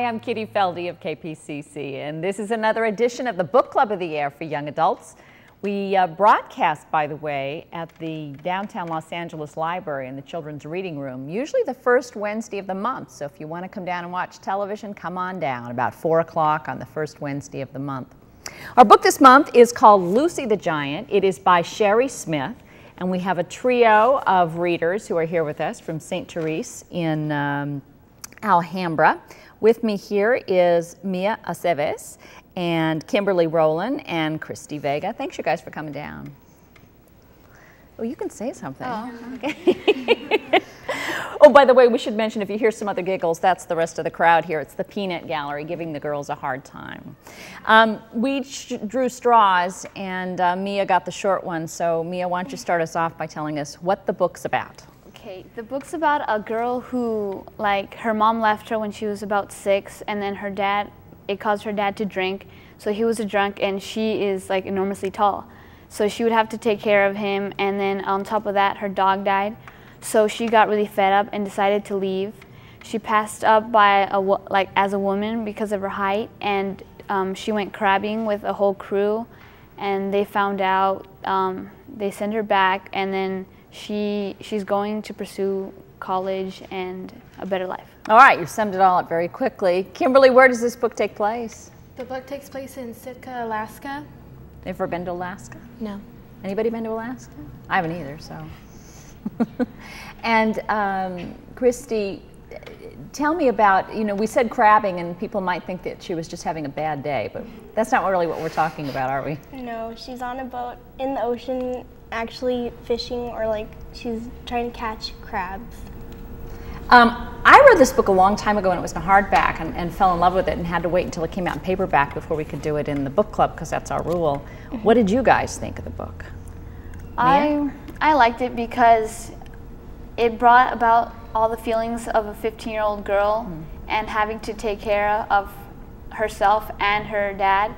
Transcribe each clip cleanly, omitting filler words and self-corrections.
Hi, I'm Kitty Feldy of KPCC, and this is another edition of the Book Club of the Air for young adults. We broadcast, by the way, at the downtown Los Angeles Library in the Children's Reading Room, usually the first Wednesday of the month. So if you want to come down and watch television, come on down about 4 o'clock on the first Wednesday of the month. Our book this month is called Lucy the Giant. It is by Sherri Smith, and we have a trio of readers who are here with us from St. Therese in Alhambra. With me here is Mia Aceves and Kimberly Rowland and Christy Vega. Thanks, you guys, for coming down. Oh, you can say something. Oh, okay. Oh, by the way, we should mention, if you hear some other giggles, that's the rest of the crowd here. It's the peanut gallery giving the girls a hard time. We drew straws, and Mia got the short one. So, Mia, why don't you start us off by telling us what the book's about? Okay, the book's about a girl who, like, her mom left her when she was about 6, and then her dad, it caused her dad to drink. So he was a drunk, and she is, like, enormously tall. So she would have to take care of him, and then on top of that, her dog died. So she got really fed up and decided to leave. She passed up by as a woman because of her height, and she went crabbing with a whole crew, and they found out. They sent her back, and then she's going to pursue college and a better life. All right, you summed it all up very quickly. Kimberly, where does this book take place? The book takes place in Sitka, Alaska. Ever been to Alaska? No. Anybody been to Alaska? I haven't either, so. And Christy, tell me about, we said crabbing, and people might think that she was just having a bad day, but that's not really what we're talking about, are we? No, she's on a boat in the ocean actually fishing, or she's trying to catch crabs. I read this book a long time ago, and it was in a hardback, and fell in love with it and had to wait until it came out in paperback before we could do it in the book club, because that's our rule. What did you guys think of the book? I liked it because it brought about all the feelings of a 15-year-old girl and having to take care of herself and her dad.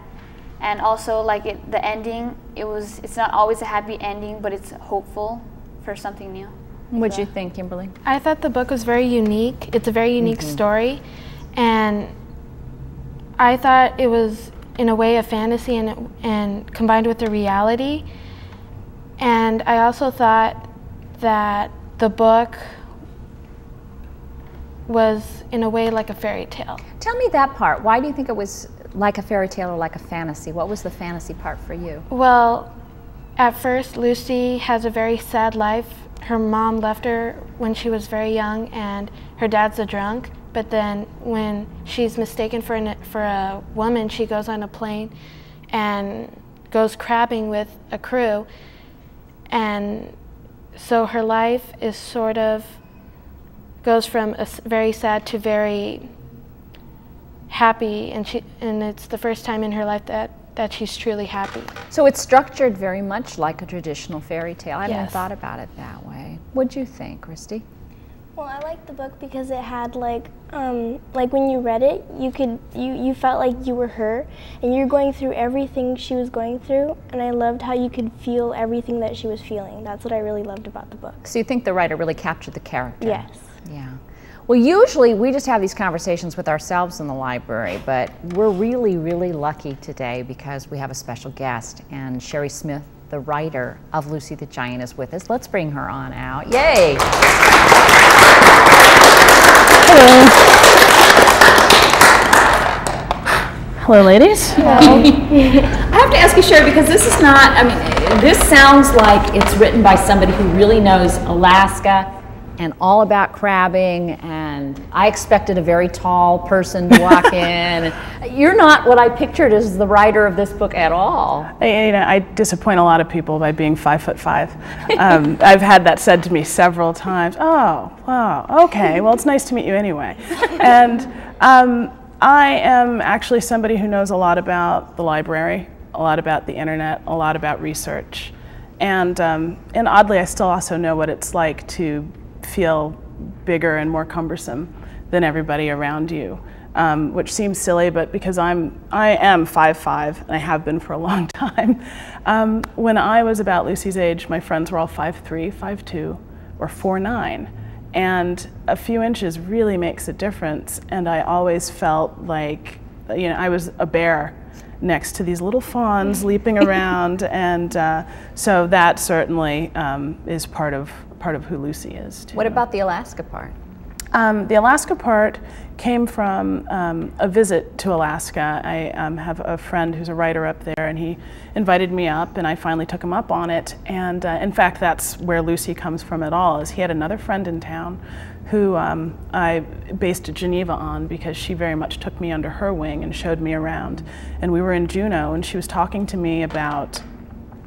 And also, the ending, it's not always a happy ending, but it's hopeful for something new. What'd you think, Kimberly? I thought the book was very unique. It's a very unique story, and I thought it was, in a way, a fantasy and combined with the reality. And I also thought that the book was, in a way, like a fairy tale. Tell me that part. Why do you think it was like a fairy tale or like a fantasy? What was the fantasy part for you? Well, at first, Lucy has a very sad life. Her mom left her when she was very young, and her dad's a drunk. But then when she's mistaken for a woman, she goes on a plane and goes crabbing with a crew. And so her life is sort of goes from very sad to very happy, and it's the first time in her life that she's truly happy. So it's structured very much like a traditional fairy tale. I hadn't Yes. thought about it that way. What'd you think, Christy? Well, I liked the book because it had when you read it, you felt like you were her, and you're going through everything she was going through, and I loved how you could feel everything that she was feeling. That's what I really loved about the book. So you think the writer really captured the character? Yes. Yeah. Well, usually we just have these conversations with ourselves in the library, but we're really, really lucky today because we have a special guest, and Sherri Smith, the writer of Lucy the Giant, is with us. Let's bring her on out. Yay! Hello. Hello, ladies. Hello. I have to ask you, Sherri, because this is not, this sounds like it's written by somebody who really knows Alaska and all about crabbing, and I expected a very tall person to walk in. You're not what I pictured as the writer of this book at all. I disappoint a lot of people by being 5'5". I've had that said to me several times. Oh, wow, okay, well, it's nice to meet you anyway. And I am actually somebody who knows a lot about the library, a lot about the internet, a lot about research. And oddly, I still also know what it's like to feel bigger and more cumbersome than everybody around you, which seems silly, but because I am 5'5", and I have been for a long time. When I was about Lucy's age, my friends were all 5'3", 5'2", or 4'9", And a few inches really makes a difference. And I always felt like, you know, I was a bear next to these little fawns leaping around, and so that certainly is part of who Lucy is too. What about the Alaska part? The Alaska part came from a visit to Alaska. I have a friend who's a writer up there, and he invited me up, and I finally took him up on it. And in fact, that's where Lucy comes from at all, is he had another friend in town who I based Geneva on, because she very much took me under her wing and showed me around. And we were in Juneau, and she was talking to me about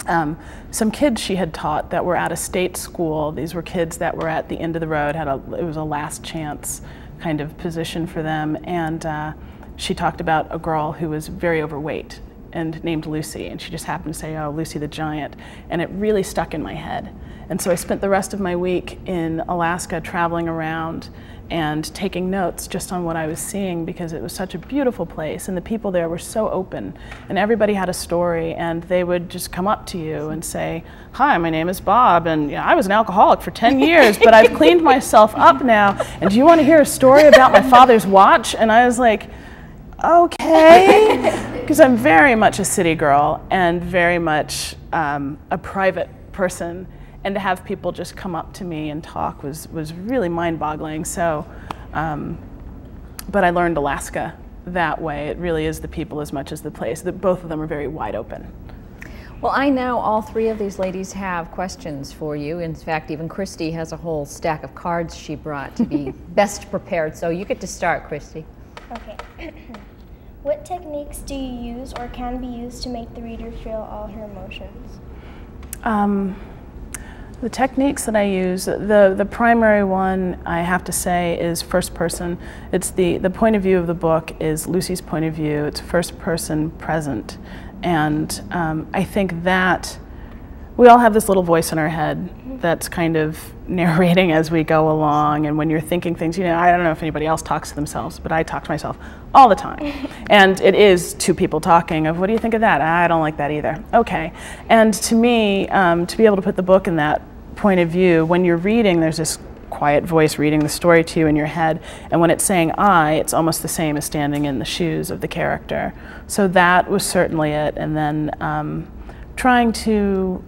some kids she had taught that were at a state school. These were kids that were at the end of the road, it was a last chance kind of position for them. And she talked about a girl who was very overweight and named Lucy, and she just happened to say, oh, Lucy the Giant, and it really stuck in my head. And so I spent the rest of my week in Alaska traveling around and taking notes just on what I was seeing, because it was such a beautiful place, and the people there were so open, and everybody had a story, and they would just come up to you and say, hi, my name is Bob, and you know, I was an alcoholic for 10 years, but I've cleaned myself up now, and do you want to hear a story about my father's watch? And I was like, okay, because I'm very much a city girl and very much a private person. And to have people just come up to me and talk was really mind-boggling. So, but I learned Alaska that way. It really is the people as much as the place. Both of them are very wide open. Well, I know all three of these ladies have questions for you. In fact, even Christy has a whole stack of cards she brought to be best prepared. So you get to start, Christy. Okay. What techniques do you use or can be used to make the reader feel all her emotions? The techniques that I use, the primary one I have to say is first person. It's the point of view of the book is Lucy's point of view. It's first person present. And I think that we all have this little voice in our head that's kind of narrating as we go along, and when you're thinking things, you know, I don't know if anybody else talks to themselves, but I talk to myself all the time. And it is two people talking of, what do you think of that? I don't like that either. Okay. And to me, to be able to put the book in that point of view, when you're reading, there's this quiet voice reading the story to you in your head, and when it's saying I, it's almost the same as standing in the shoes of the character. So that was certainly it. And then trying to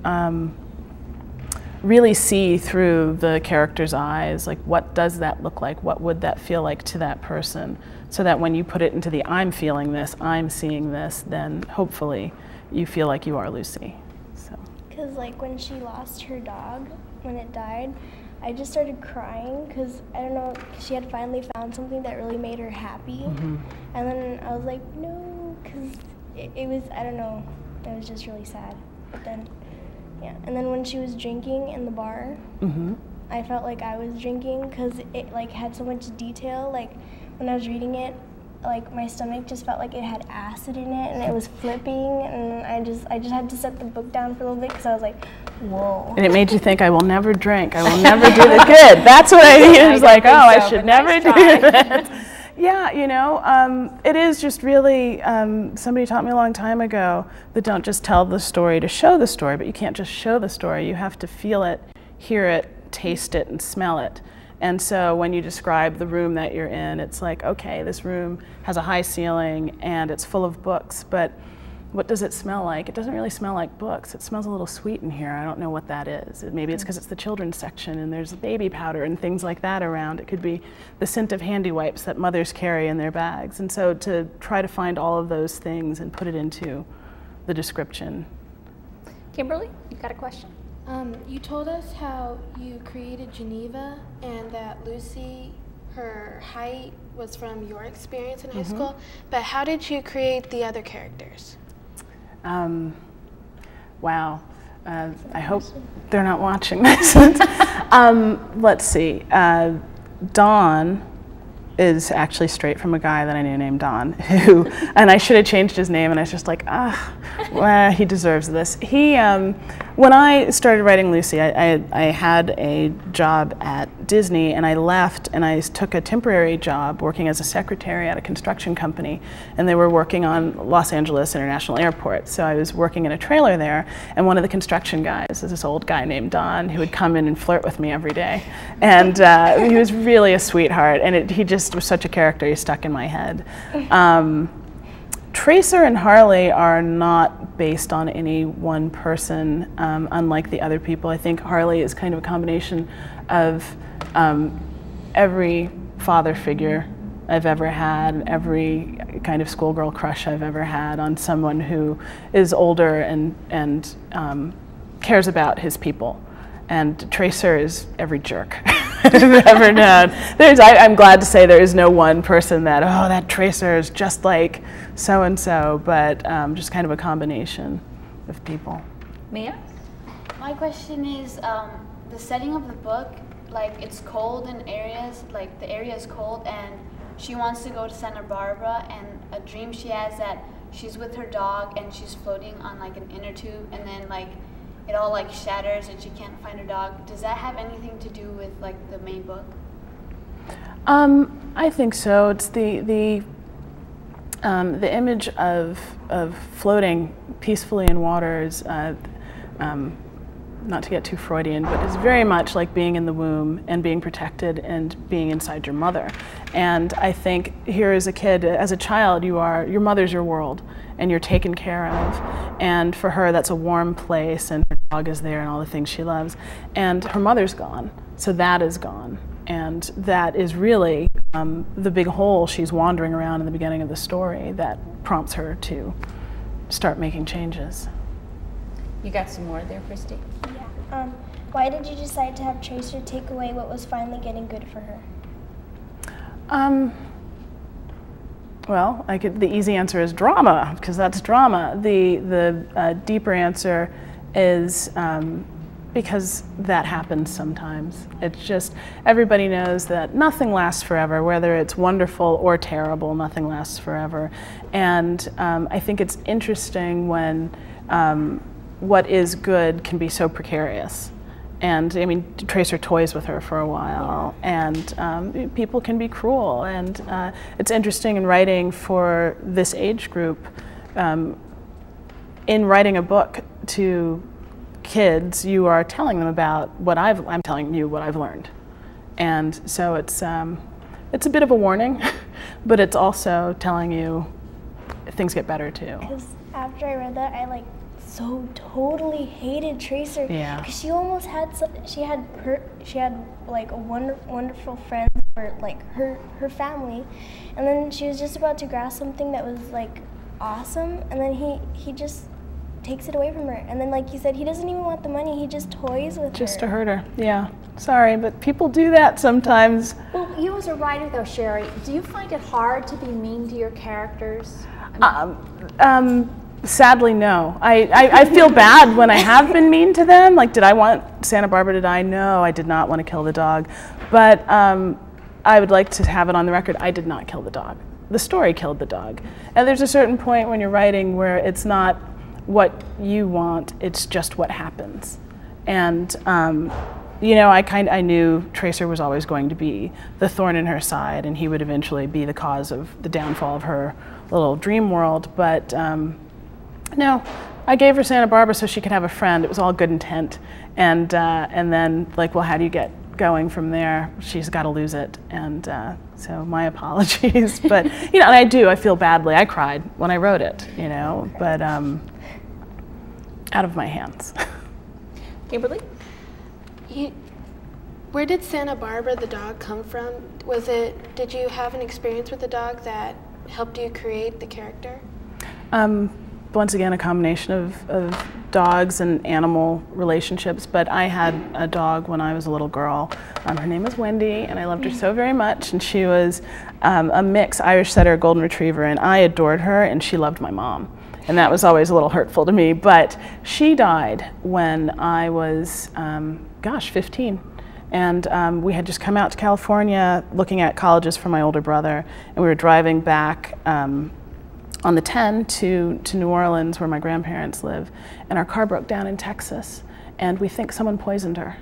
really see through the character's eyes, like what does that look like? What would that feel like to that person? So that when you put it into the I'm feeling this, I'm seeing this, then hopefully you feel like you are Lucy. So. Because like when she lost her dog, when it died, I just started crying because, I don't know, she had finally found something that really made her happy. And then I was like, no, because it was, I don't know, it was just really sad. But then, yeah. And then when she was drinking in the bar, I felt like I was drinking because it like had so much detail. Like when I was reading it, like my stomach just felt like it had acid in it, and it was flipping, and I just had to set the book down for a little bit because I was like, whoa. And it made you think, I will never drink, I will never do the good. That's what I mean. It was like, oh, I should never do that. Yeah, you know, it is just really, somebody taught me a long time ago that don't just tell the story to show the story, but you can't just show the story. You have to feel it, hear it, taste it, and smell it. And so when you describe the room that you're in, it's like, okay, this room has a high ceiling and it's full of books, but what does it smell like? It doesn't really smell like books. It smells a little sweet in here. I don't know what that is. Maybe it's because it's the children's section and there's baby powder and things like that around. It could be the scent of handy wipes that mothers carry in their bags. And so to try to find all of those things and put it into the description. Kimberly, you got a question? You told us how you created Geneva and that Lucy, her height was from your experience in high school, but how did you create the other characters? Wow. I hope they're not watching this. Let's see. Don is actually straight from a guy that I knew named Don, who, and I should have changed his name, and I was just like, well, he deserves this. He, when I started writing Lucy, I had a job at Disney, and I left and I took a temporary job working as a secretary at a construction company, and they were working on Los Angeles International Airport. So I was working in a trailer there, and one of the construction guys is this old guy named Don who would come in and flirt with me every day. And he was really a sweetheart, and he just was such a character. He stuck in my head. Tracer and Harley are not based on any one person, unlike the other people. I think Harley is kind of a combination of every father figure I've ever had, every kind of schoolgirl crush I've ever had on someone who is older and cares about his people. And Tracer is every jerk I've ever known. I'm glad to say there is no one person that, oh, that Tracer is just like so-and-so, but just kind of a combination of people. Mia? My question is, the setting of the book, like it's cold in areas, like the area is cold, and she wants to go to Santa Barbara, and a dream she has that she's with her dog and she's floating on like an inner tube, and then like it all like shatters and she can't find her dog. Does that have anything to do with like the main book? I think so. It's the image of floating peacefully in waters. Not to get too Freudian, but it's very much like being in the womb and being protected and being inside your mother. And I think here as a kid, as a child, your mother's your world and you're taken care of. And for her, that's a warm place, and her dog is there and all the things she loves. And her mother's gone, so that is gone. And that is really the big hole she's wandering around in the beginning of the story that prompts her to start making changes. You got some more there, Christy? Yeah. Why did you decide to have Tracer take away what was finally getting good for her? Well, the easy answer is drama, because that's drama. The deeper answer is because that happens sometimes. It's just, everybody knows that nothing lasts forever, whether it's wonderful or terrible, nothing lasts forever. And I think it's interesting when what is good can be so precarious. And I mean, Tracer toys with her for a while, and people can be cruel. And it's interesting in writing for this age group, in writing a book to kids, you are telling them about what I'm telling you what I've learned. And so it's a bit of a warning, but it's also telling you things get better too. Because after I read that, I so totally hated Tracer. Yeah. Because she almost had she had like a wonderful friend for like her family, and then she was just about to grasp something that was like awesome, and then he just takes it away from her. And then, like you said, he doesn't even want the money. He just toys with her. Just to hurt her. Yeah. Sorry, but people do that sometimes. Well, you as a writer, though, Sherri, do you find it hard to be mean to your characters? Sadly, no. I feel bad when I have been mean to them. Like, did I want Santa Barbara to die? No, I did not want to kill the dog. But I would like to have it on the record, I did not kill the dog. The story killed the dog. And there's a certain point when you're writing where it's not what you want, it's just what happens. And you know, I knew Tracer was always going to be the thorn in her side, and he would eventually be the cause of the downfall of her little dream world. But no, I gave her Santa Barbara so she could have a friend. It was all good intent. And then, like, well, how do you get going from there? She's got to lose it. And so my apologies. But, you know, and I feel badly. I cried when I wrote it, you know, but out of my hands. Kimberly? Where did Santa Barbara the dog come from? Did you have an experience with the dog that helped you create the character? Once again, a combination of dogs and animal relationships, but I had a dog when I was a little girl. Her name was Wendy, and I loved her so very much, and she was a mix Irish Setter Golden Retriever, and I adored her, and she loved my mom. And that was always a little hurtful to me, but she died when I was, 15. And we had just come out to California looking at colleges for my older brother, and we were driving back on the 10 to New Orleans, where my grandparents live, and our car broke down in Texas. and we think someone poisoned her.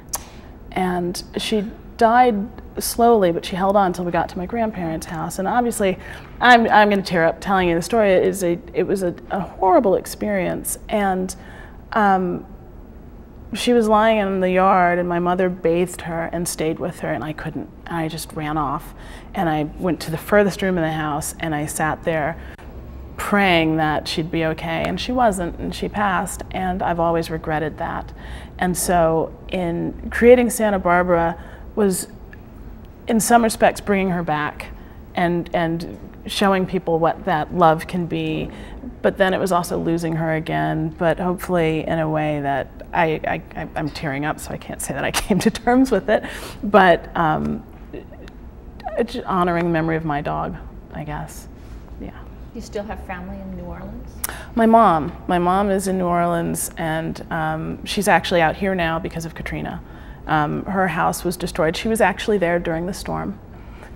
And she died slowly, but she held on until we got to my grandparents' house. And obviously, I'm going to tear up telling you the story. It was a horrible experience. And she was lying in the yard, and my mother bathed her and stayed with her, and I couldn't. I just ran off. And I went to the furthest room in the house, and I sat there praying that she'd be okay, and she wasn't, and she passed, and I've always regretted that. And so in creating Santa Barbara was, in some respects, bringing her back and showing people what that love can be, but then it was also losing her again, but hopefully in a way that I'm tearing up, so I can't say that I came to terms with it, but honoring the memory of my dog, I guess. Yeah. You still have family in New Orleans? My mom is in New Orleans, and she's actually out here now because of Katrina. Her house was destroyed. She was actually there during the storm.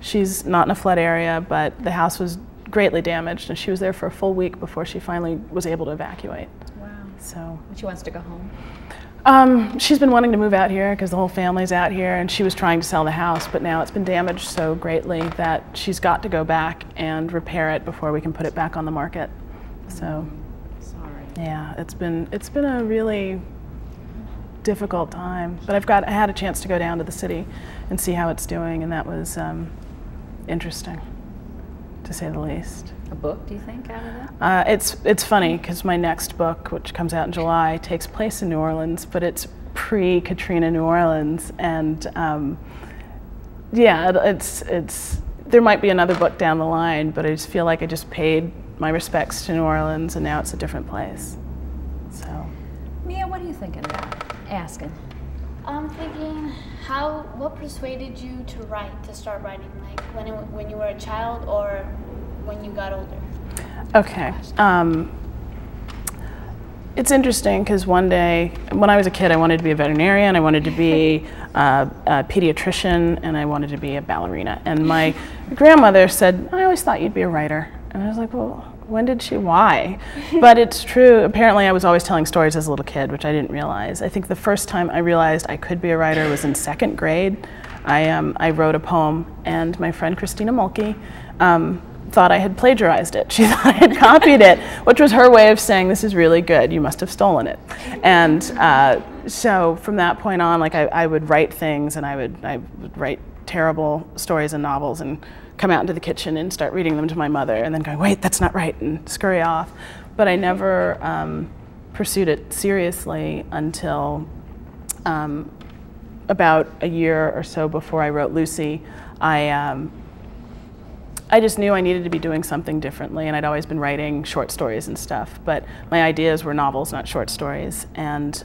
She's not in a flood area, but the house was greatly damaged, and she was there for a full week before she finally was able to evacuate. Wow. So She wants to go home? She's been wanting to move out here because the whole family's out here, and she was trying to sell the house, but now it's been damaged so greatly that she's got to go back and repair it before we can put it back on the market. So, sorry. Yeah, it's been a really difficult time, but I had a chance to go down to the city and see how it's doing, and that was interesting, to say the least. A book, do you think, out of that? It's funny because my next book, which comes out in July, takes place in New Orleans, but it's pre-Katrina New Orleans, and yeah, there might be another book down the line, but I just feel like I just paid my respects to New Orleans, and now it's a different place. So, Mia, what are you thinking about asking? I'm thinking, what persuaded you to start writing, like when you were a child or when you got older? Okay. It's interesting because one day, when I was a kid, I wanted to be a veterinarian, I wanted to be a pediatrician, and I wanted to be a ballerina. And my grandmother said, I always thought you'd be a writer. And I was like, well, when did she? Why? But it's true. Apparently, I was always telling stories as a little kid, which I didn't realize. I think the first time I realized I could be a writer was in 2nd grade. I wrote a poem, and my friend Christina Mulkey thought I had plagiarized it. She thought I had copied it, which was her way of saying, this is really good, you must have stolen it. And so from that point on, like I would write things, and I would write terrible stories and novels and come out into the kitchen and start reading them to my mother, and then going, wait, that's not right, and scurry off. But I never pursued it seriously until about a year or so before I wrote Lucy. I just knew I needed to be doing something differently, and I'd always been writing short stories and stuff, but my ideas were novels, not short stories. And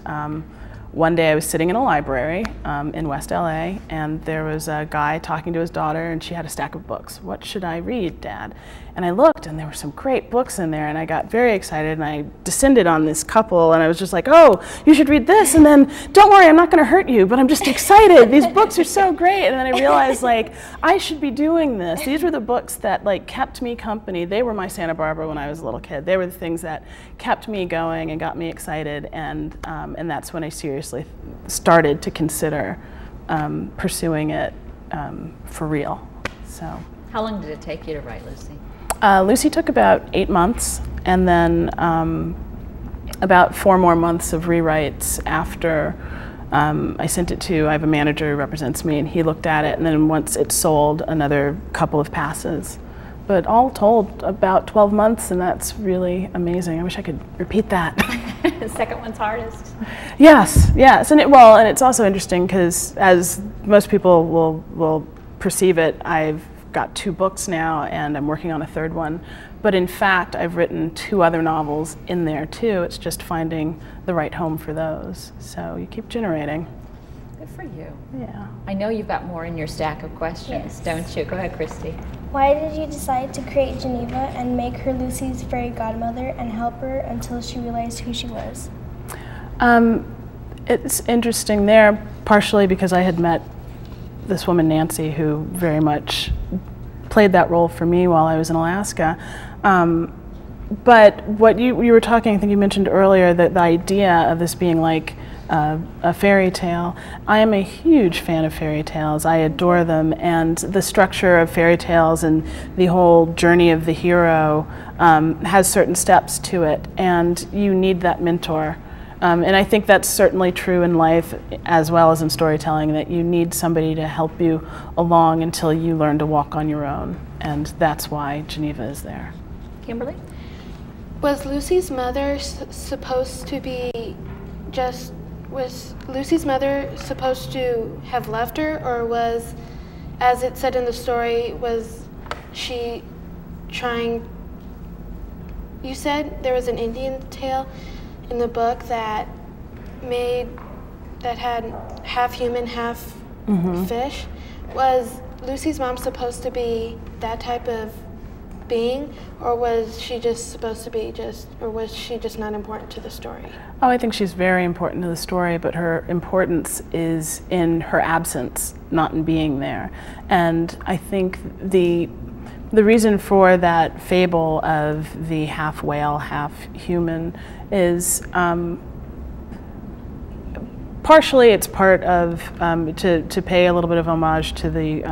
one day I was sitting in a library in West LA, and there was a guy talking to his daughter, and she had a stack of books. What should I read, Dad? And I looked, and there were some great books in there, and I got very excited, and I descended on this couple, and I was just like, oh, you should read this, and then, don't worry, I'm not going to hurt you, but I'm just excited. These books are so great. And then I realized, like, I should be doing this. These were the books that, like, kept me company. They were my Santa Barbara when I was a little kid. They were the things that kept me going and got me excited, and that's when I seriously started to consider pursuing it for real. So. How long did it take you to write Lucy? Lucy took about 8 months, and then about 4 more months of rewrites after I sent it to, I have a manager who represents me, and he looked at it, and then once it sold, another couple of passes. But all told, about 12 months, and that's really amazing. I wish I could repeat that. The second one's hardest. Yes, yes, and it's also interesting because as most people will perceive it, I've got 2 books now, and I'm working on a 3rd one. But in fact, I've written 2 other novels in there too. It's just finding the right home for those. So you keep generating. Good for you. Yeah. I know you've got more in your stack of questions, don't you? Go ahead, Christy. Why did you decide to create Geneva and make her Lucy's fairy godmother and help her until she realized who she was? It's interesting there, partially because I had met this woman, Nancy, who very much played that role for me while I was in Alaska. But what you were talking, I think you mentioned earlier, that the idea of this being like a fairy tale. I am a huge fan of fairy tales. I adore them, and the structure of fairy tales and the whole journey of the hero has certain steps to it, and you need that mentor. And I think that's certainly true in life as well as in storytelling, that you need somebody to help you along until you learn to walk on your own. And that's why Geneva is there. Kimberly? Was Lucy's mother supposed to be was Lucy's mother supposed to have left her, or was, as it said in the story, was she trying, you said there was an Indian tale in the book that had half human, half fish. Was Lucy's mom supposed to be that type of being, or was she just supposed to be or was she just not important to the story? Oh, I think she's very important to the story, but her importance is in her absence, not in being there. And I think the reason for that fable of the half whale, half human is partially it's part of to pay a little bit of homage to the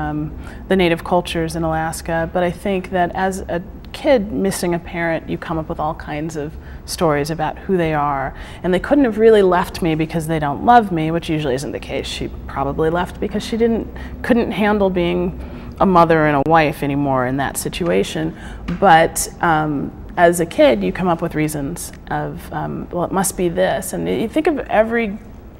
native cultures in Alaska, but I think that as a kid missing a parent, you come up with all kinds of stories about who they are, and they couldn't have really left me because they don't love me, which usually isn't the case. She probably left because she couldn't handle being a mother and a wife anymore in that situation. But as a kid, you come up with reasons of, well, it must be this. And you think of every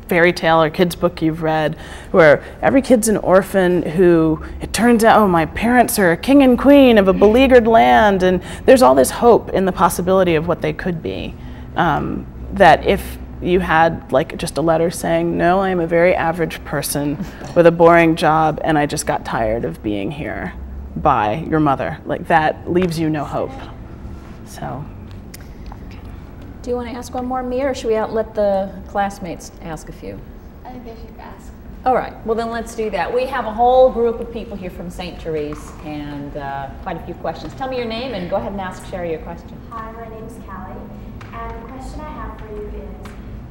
fairy tale or kid's book you've read where every kid's an orphan who it turns out, oh, my parents are a king and queen of a beleaguered land, and there's all this hope in the possibility of what they could be. That if you had like just a letter saying, no, I'm a very average person with a boring job and I just got tired of being here by your mother, like that leaves you no hope. So. Do you want to ask one more, Mia, or should we let the classmates ask a few? I think they should ask. All right, well then let's do that. We have a whole group of people here from St. Therese and quite a few questions. Tell me your name and go ahead and ask Sherri your question. Hi, my name's Callie, and the question I have for you is,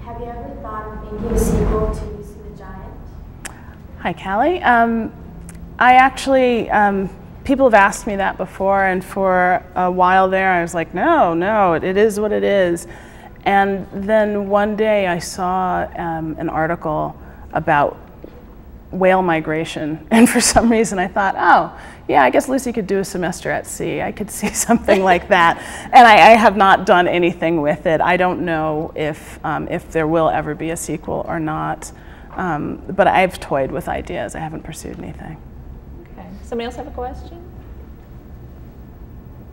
have you ever thought of making a sequel to Lucy the Giant? Hi, Callie. I actually, people have asked me that before, and for a while there I was like, no, it is what it is. And then one day I saw an article about whale migration, and for some reason I thought, oh, yeah, I guess Lucy could do a semester at sea. I could see something like that. And I have not done anything with it. I don't know if there will ever be a sequel or not, but I've toyed with ideas. I haven't pursued anything. Okay, somebody else have a question?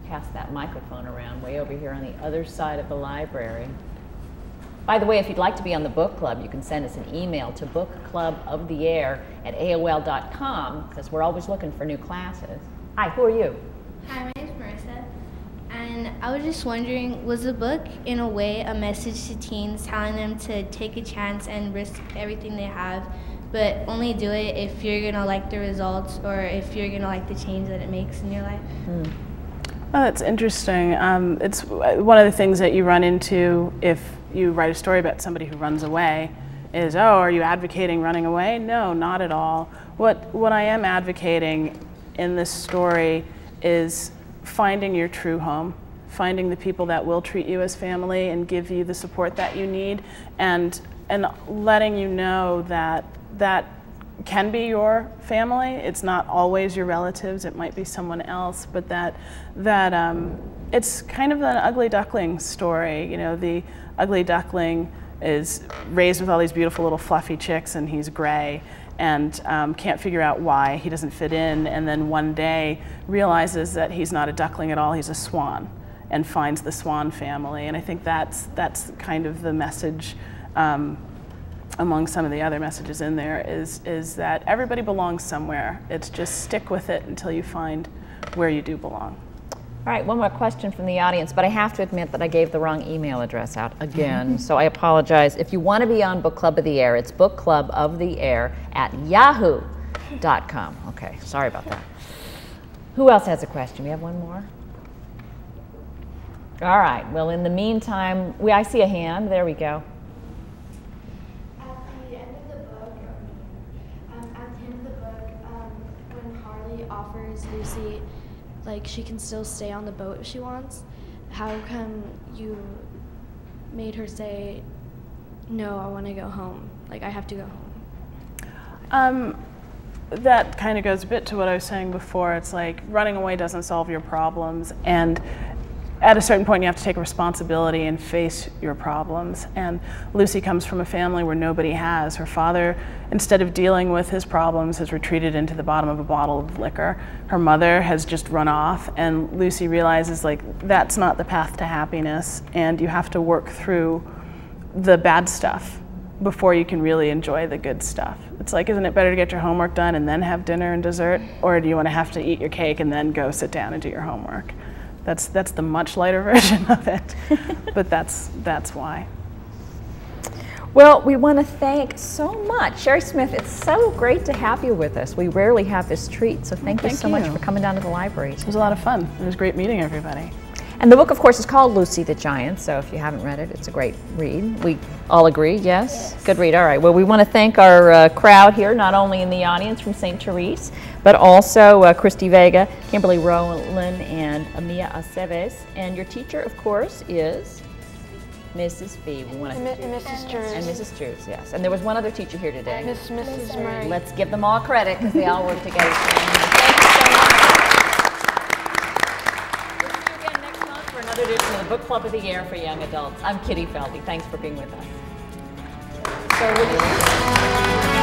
Pass that microphone around way over here on the other side of the library. By the way, if you'd like to be on the book club, you can send us an email to bookcluboftheair@aol.com, because we're always looking for new classes. Hi, who are you? Hi, my name's Marissa, and I was just wondering, was the book in a way a message to teens telling them to take a chance and risk everything they have, but only do it if you're gonna like the results or if you're gonna like the change that it makes in your life? Oh, that's interesting. It's one of the things that you run into if you write a story about somebody who runs away is, oh, are you advocating running away? No, not at all. What I am advocating in this story is finding your true home, finding the people that will treat you as family and give you the support that you need, and letting you know that that can be your family. It's not always your relatives, it might be someone else, but that it's kind of an ugly duckling story. You know, the ugly duckling is raised with all these beautiful little fluffy chicks, and he's gray and can't figure out why he doesn't fit in, and then one day realizes that he's not a duckling at all, he's a swan, and finds the swan family. And I think that's kind of the message among some of the other messages in there is that everybody belongs somewhere. It's just stick with it until you find where you do belong. All right, one more question from the audience, but I have to admit that I gave the wrong email address out again, so I apologize. If you want to be on Book Club of the Air, it's bookcluboftheair@yahoo.com. Okay, sorry about that. Who else has a question? We have one more? All right, well, in the meantime, I see a hand. There we go. offers Lucy, like, she can still stay on the boat if she wants. How come you made her say, no, I want to go home, like, I have to go home? That kind of goes a bit to what I was saying before. It's like running away doesn't solve your problems, and at a certain point you have to take responsibility and face your problems. And Lucy comes from a family where nobody has. Her father, instead of dealing with his problems, has retreated into the bottom of a bottle of liquor. Her mother has just run off, and Lucy realizes, like, that's not the path to happiness, and you have to work through the bad stuff before you can really enjoy the good stuff. It's like, isn't it better to get your homework done and then have dinner and dessert? Or do you want to have to eat your cake and then go sit down and do your homework? That's the much lighter version of it, but that's why. Well, we want to thank so much. Sherri Smith, it's so great to have you with us. We rarely have this treat, so thank you so much for coming down to the library. It was a lot of fun. It was great meeting everybody. And the book, of course, is called Lucy the Giant, so if you haven't read it, it's a great read. We all agree, yes? Good read, all right. Well, we want to thank our crowd here, not only in the audience from St. Therese, but also Christy Vega, Kimberly Rowland, and Amia Aceves. And your teacher, of course, is Mrs. Fee. We want to Mrs. Drews. And Mrs. Drews, yes. And there was one other teacher here today. Mrs. Murray. Let's give them all credit because they all work together. Thank you so much. Another edition of the Book Club of the Year for Young Adults. I'm Kitty Feldy. Thanks for being with us. So